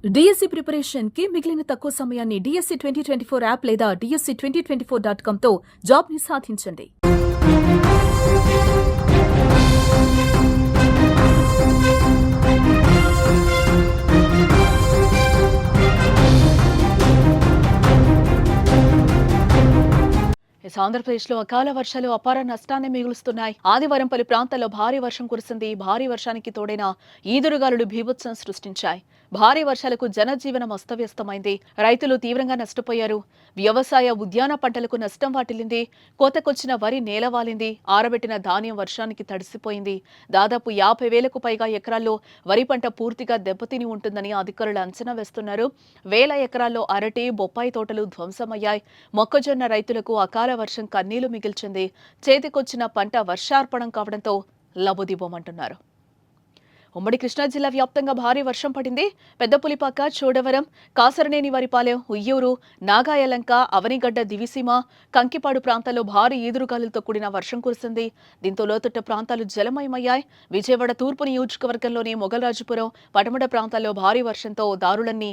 DSC preparation కి మిగిలిన తక్కువ సమయాన్ని డిఎస్సి 2024 యాప్ లేదా DSC2024.com తో జాబ్ ని సాధించండి. ఆంధ్రప్రదేశ్లో అకాల వర్షాలు అపార నష్టాన్ని మిగులుస్తున్నాయి. ఆదివారం పలు ప్రాంతాల్లో భారీ వర్షం కురిసింది. భారీ వర్షానికి తోడైన ఈదురుగాలులు బీభత్సం సృష్టించాయి. భారీ వర్షాలకు జనజీవనం అస్తవ్యస్తమైంది. రైతులు తీవ్రంగా నష్టపోయారు. వ్యవసాయ ఉద్యాన పంటలకు నష్టం వాటిల్లింది. కోతకొచ్చిన వరి నేలవాలింది. ఆరబెట్టిన ధాన్యం వర్షానికి తడిసిపోయింది. దాదాపు 50,000కు పైగా ఎకరాల్లో వరి పంట పూర్తిగా దెబ్బతిని ఉంటుందని అధికారులు అంచనా వేస్తున్నారు. వేల ఎకరాల్లో అరటి, బొప్పాయి తోటలు ధ్వంసమయ్యాయి. మొక్కజొన్న రైతులకు అకాల వర్షం కన్నీళ్లు మిగిల్చింది. చేతికొచ్చిన పంట వర్షార్పణం కావడంతో లబోదిబోమంటున్నారు. ఉమ్మడి కృష్ణా జిల్లా వ్యాప్తంగా భారీ వర్షం పడింది. పెద్దపులిపాక, చోడవరం, కాసరనేని వరిపాలెం, ఉయ్యూరు, నాగాయలంక, అవనిగడ్డ దివిసీమ, కంకిపాడు ప్రాంతాల్లో భారీ ఈదురుగాలులతో కూడిన వర్షం కురిసింది. దీంతో లోతట్టు ప్రాంతాలు జలమయమయ్యాయి. విజయవాడ తూర్పు నియోజకవర్గంలోని మొగల్రాజుపురం, పటమడ ప్రాంతాల్లో భారీ వర్షంతో దారులన్నీ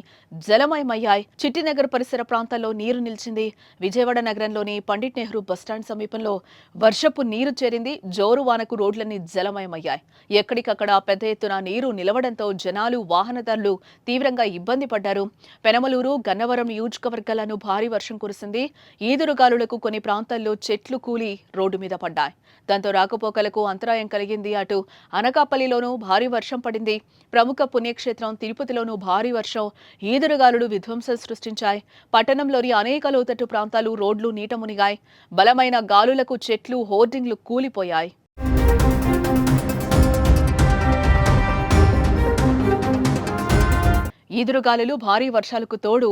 జలమయమయ్యాయి. చిట్టినగర్ పరిసర ప్రాంతాల్లో నీరు నిలిచింది. విజయవాడ నగరంలోని పండిట్ నెహ్రూ బస్టాండ్ సమీపంలో వర్షపు నీరు చేరింది. జోరు వానకు రోడ్లన్నీ జలమయమయ్యాయి. ఎక్కడికక్కడ పెద్ద ఎత్తున నీరు నిలవడంతో జనాలు, వాహనదారులు తీవ్రంగా ఇబ్బంది పడ్డారు. పెనమలూరు, గన్నవరం నియోజకవర్గాలను భారీ వర్షం కురిసింది. ఈదురుగాలులకు కొన్ని ప్రాంతాల్లో చెట్లు కూలి రోడ్డు మీద పడ్డాయి. దాంతో రాకపోకలకు అంతరాయం కలిగింది. అటు అనకాపల్లిలోనూ భారీ వర్షం పడింది. ప్రముఖ పుణ్యక్షేత్రం తిరుపతిలోనూ భారీ వర్షం, ఈదురుగాలులు విధ్వంసం సృష్టించాయి. పట్టణంలోని అనేక లోతట్టు ప్రాంతాలు రోడ్లు నీట మునిగాయి. బలమైన గాలులకు చెట్లు, హోర్డింగ్లు కూలిపోయాయి. ఈదురుగాలులు, భారీ వర్షాలకు తోడు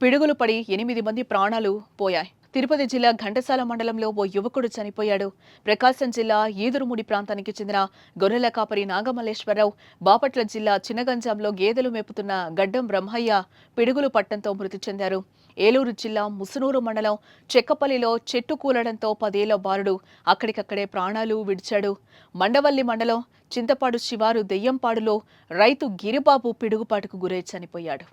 పిడుగులు పడి 8 మంది ప్రాణాలు పోయాయి. తిరుపతి జిల్లా ఘంటసాల మండలంలో ఓ యువకుడు చనిపోయాడు. ప్రకాశం జిల్లా ఈదురుముడి ప్రాంతానికి చెందిన గొర్రెల కాపరి నాగమల్లేశ్వరరావు, బాపట్ల జిల్లా చిన్నగంజాంలో గేదెలు మేపుతున్న గడ్డం బ్రహ్మయ్య పిడుగులు పట్టడంతో మృతి చెందారు. ఏలూరు జిల్లా ముసునూరు మండలం చెక్కపల్లిలో చెట్టు కూలడంతో 10 ఏళ్ల బాలుడు అక్కడికక్కడే ప్రాణాలు విడిచాడు. మండవల్లి మండలం చింతపాడు శివారు దెయ్యంపాడులో రైతు గిరిబాబు పిడుగుపాటుకు గురై చనిపోయాడు.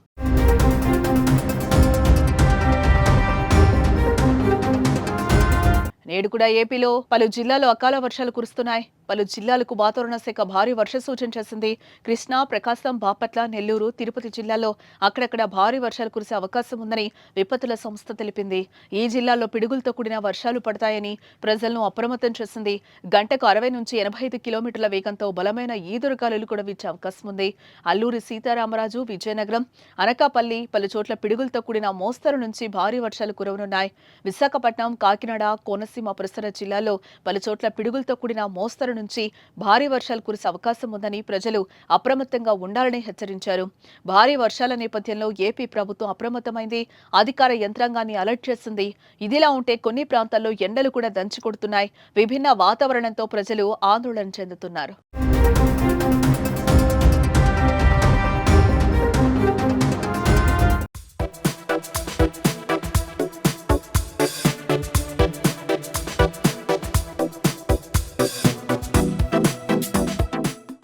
నేడు కూడా ఏపీలో పలు జిల్లాల్లో అకాల వర్షాలు కురుస్తున్నాయి. పలు జిల్లాలకు వాతావరణ శాఖ భారీ వర్ష సూచన చేసింది. కృష్ణా, ప్రకాశం, బాపట్ల, నెల్లూరు, తిరుపతి జిల్లాల్లో అక్కడక్కడ భారీ వర్షాలు కురిసే అవకాశం ఉందని విపత్తుల సంస్థ తెలిపింది. ఈ జిల్లాల్లో పిడుగులతో కూడిన వర్షాలు పడతాయని ప్రజలను అప్రమత్తం చేసింది. గంటకు 60 నుంచి 85 కిలోమీటర్ల వేగంతో బలమైన ఈదురుగాలులు కూడా వీచే అవకాశం ఉంది. అల్లూరి సీతారామరాజు, విజయనగరం, అనకాపల్లి పలు చోట్ల పిడుగులతో కూడిన మోస్తరు నుంచి భారీ వర్షాలు కురవనున్నాయి. విశాఖపట్నం, కాకినాడ, కోనసీమ పరిసర జిల్లాల్లో పలు చోట్ల పిడుగులతో కూడిన మోస్తరు నుంచి భారీ వర్షాలు కురిసే అవకాశం ఉందని ప్రజలు అప్రమత్తంగా ఉండాలని హెచ్చరించారు. భారీ వర్షాల నేపథ్యంలో ఏపీ ప్రభుత్వం అప్రమత్తమైంది. అధికార యంత్రాంగాన్ని అలర్ట్ చేసింది. ఇదిలా ఉంటే కొన్ని ప్రాంతాల్లో ఎండలు కూడా దంచి కొడుతున్నాయి. విభిన్న వాతావరణంతో ప్రజలు ఆందోళన చెందుతున్నారు.